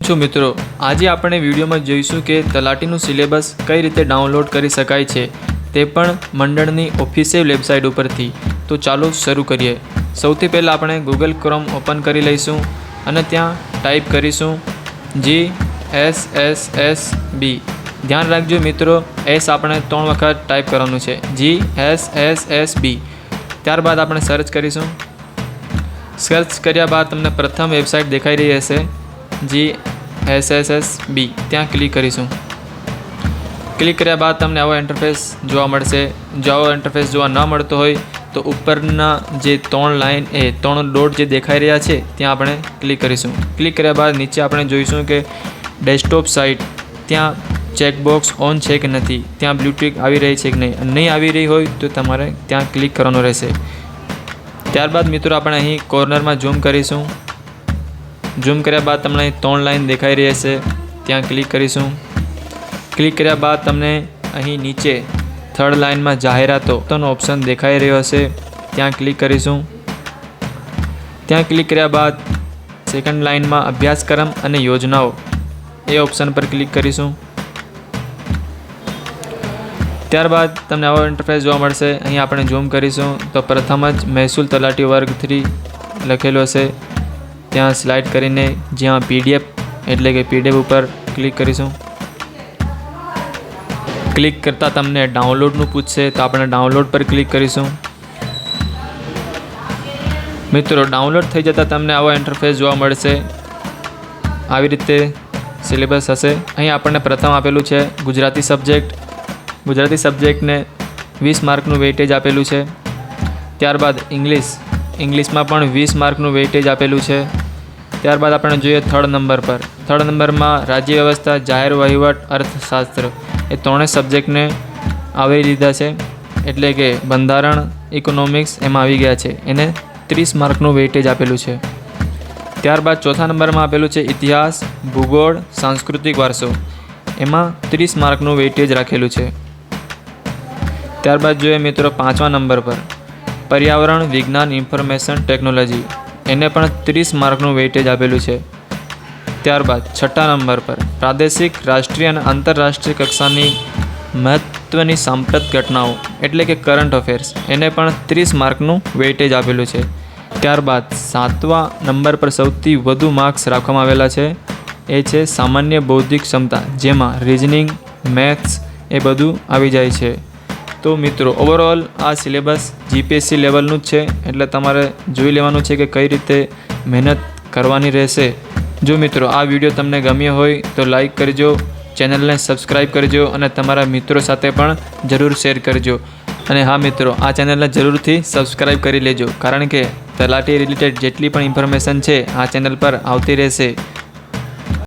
શું મિત્રો, આજે આપણે વિડીયોમાં જોઈશું કે તલાટીનું સિલેબસ કઈ રીતે ડાઉનલોડ કરી શકાય છે, તે પણ મંડળની ઓફિશિયલ વેબસાઇટ ઉપરથી। તો ચાલો શરૂ કરીએ। સૌથી પહેલાં આપણે ગૂગલ ક્રોમ ઓપન કરી લઈશું અને ત્યાં ટાઈપ કરીશું GSSSB। ધ્યાન રાખજો મિત્રો, એસ આપણે 3 વખત ટાઈપ કરવાનું છે, GSSSB। ત્યારબાદ આપણે સર્ચ કરીશું। સર્ચ કર્યા બાદ તમને પ્રથમ વેબસાઇટ દેખાઈ રહી હશે GSSSB, ત્યાં ક્લિક કરીશું। ક્લિક કર્યા બાદ તમને આવો ઇન્ટરફેસ જોવા મળશે। જો આવો ઇન્ટરફેસ જોવા ન મળતો હોય તો ઉપરના જે 3 લાઇન 3 ડોટ જે દેખાઈ રહ્યા છે ત્યાં આપણે ક્લિક કરીશું। ક્લિક કર્યા બાદ નીચે આપણે જોઈશું કે ડેસ્કટોપ સાઇટ, ત્યાં ચેકબોક્સ ઓન છે કે નથી, ત્યાં બ્લુ ટિક આવી રહી છે કે નહીં આવી રહી હોય તો તમારે ત્યાં ક્લિક કરવાનું રહેશે। ત્યારબાદ મિત્રો આપણે અહીં કોર્નરમાં ઝૂમ કરીશું। ઝૂમ કર્યા બાદ તમને 3 લાઇન દેખાઈ રહી હશે, ત્યાં ક્લિક કરીશું। ક્લિક કર્યા બાદ તમને અહીં નીચે 3rd લાઇનમાં જાહેરાતોનો ઓપ્શન દેખાઈ રહ્યો હશે, ત્યાં ક્લિક કરીશું। ત્યાં ક્લિક કર્યા બાદ 2nd લાઇનમાં અભ્યાસક્રમ અને યોજનાઓ એ ઓપ્શન પર ક્લિક કરીશું। ત્યારબાદ તમને આવો ઇન્ટરફેસ જોવા મળશે। અહીં આપણે ઝૂમ કરીશું તો પ્રથમ જ મહેસૂલ તલાટી વર્ગ 3 લખેલું હશે, ત્યાં સ્લાઇડ કરીને જ્યાં PDF એટલે કે PDF ઉપર ક્લિક કરીશું। ક્લિક કરતાં તમને ડાઉનલોડનું પૂછશે તો આપણે ડાઉનલોડ પર ક્લિક કરીશું। મિત્રો, ડાઉનલોડ થઈ જતાં તમને આવો ઇન્ટરફેસ જોવા મળશે। આવી રીતે સિલેબસ હશે। અહીં આપણને પ્રથમ આપેલું છે ગુજરાતી સબ્જેક્ટ। ગુજરાતી સબ્જેક્ટને 20 માર્કનું વેઇટેજ આપેલું છે। ત્યારબાદ ઇંગ્લિશમાં પણ 20 માર્કનું વેઇટેજ આપેલું છે। ત્યારબાદ આપણે જોઈએ 3rd નંબર પર। 3rd નંબરમાં રાજ્ય વ્યવસ્થા, જાહેર વહીવટ, અર્થશાસ્ત્ર એ 3 સબ્જેક્ટને આવરી લીધા છે, એટલે કે બંધારણ, ઇકોનોમિક્સ એમાં આવી ગયા છે, એને 30 માર્કનું વેઇટેજ આપેલું છે। ત્યારબાદ 4થા નંબરમાં આપેલું છે ઇતિહાસ, ભૂગોળ, સાંસ્કૃતિક વારસો, એમાં 30 માર્કનું વેઇટેજ રાખેલું છે। ત્યારબાદ જોઈએ મિત્રો 5મા નંબર પર પર્યાવરણ, વિજ્ઞાન, ઇન્ફોર્મેશન ટેકનોલોજી, એને પણ 30 માર્કનું વેઇટેજ આપેલું છે। ત્યારબાદ 6ઠા નંબર પર પ્રાદેશિક, રાષ્ટ્રીય અને આંતરરાષ્ટ્રીય કક્ષાની મહત્ત્વની સાંપ્રત ઘટનાઓ એટલે કે કરંટ અફેર્સ, એને પણ 30 માર્કનું વેઇટેજ આપેલું છે। ત્યારબાદ 7મા નંબર પર સૌથી વધુ માર્ક્સ રાખવામાં આવેલા છે, એ છે સામાન્ય બૌદ્ધિક ક્ષમતા, જેમાં રિઝનિંગ, મેથ્સ એ બધું આવી જાય છે। તો મિત્રો, ઓવરઓલ આ સિલેબસ GPSC લેવલનું જ છે, એટલે તમારે જોઈ લેવાનું છે કે કઈ રીતે મહેનત કરવાની રહેશે। જો મિત્રો આ વિડીયો તમને ગમ્યો હોય તો લાઈક કરજો, ચેનલને સબસ્ક્રાઈબ કરજો અને તમારા મિત્રો સાથે પણ જરૂર શેર કરજો। અને હા મિત્રો, આ ચેનલને જરૂરથી સબસ્ક્રાઈબ કરી લેજો, કારણ કે તલાટી રિલેટેડ જેટલી પણ ઇન્ફોર્મેશન છે આ ચેનલ પર આવતી રહેશે।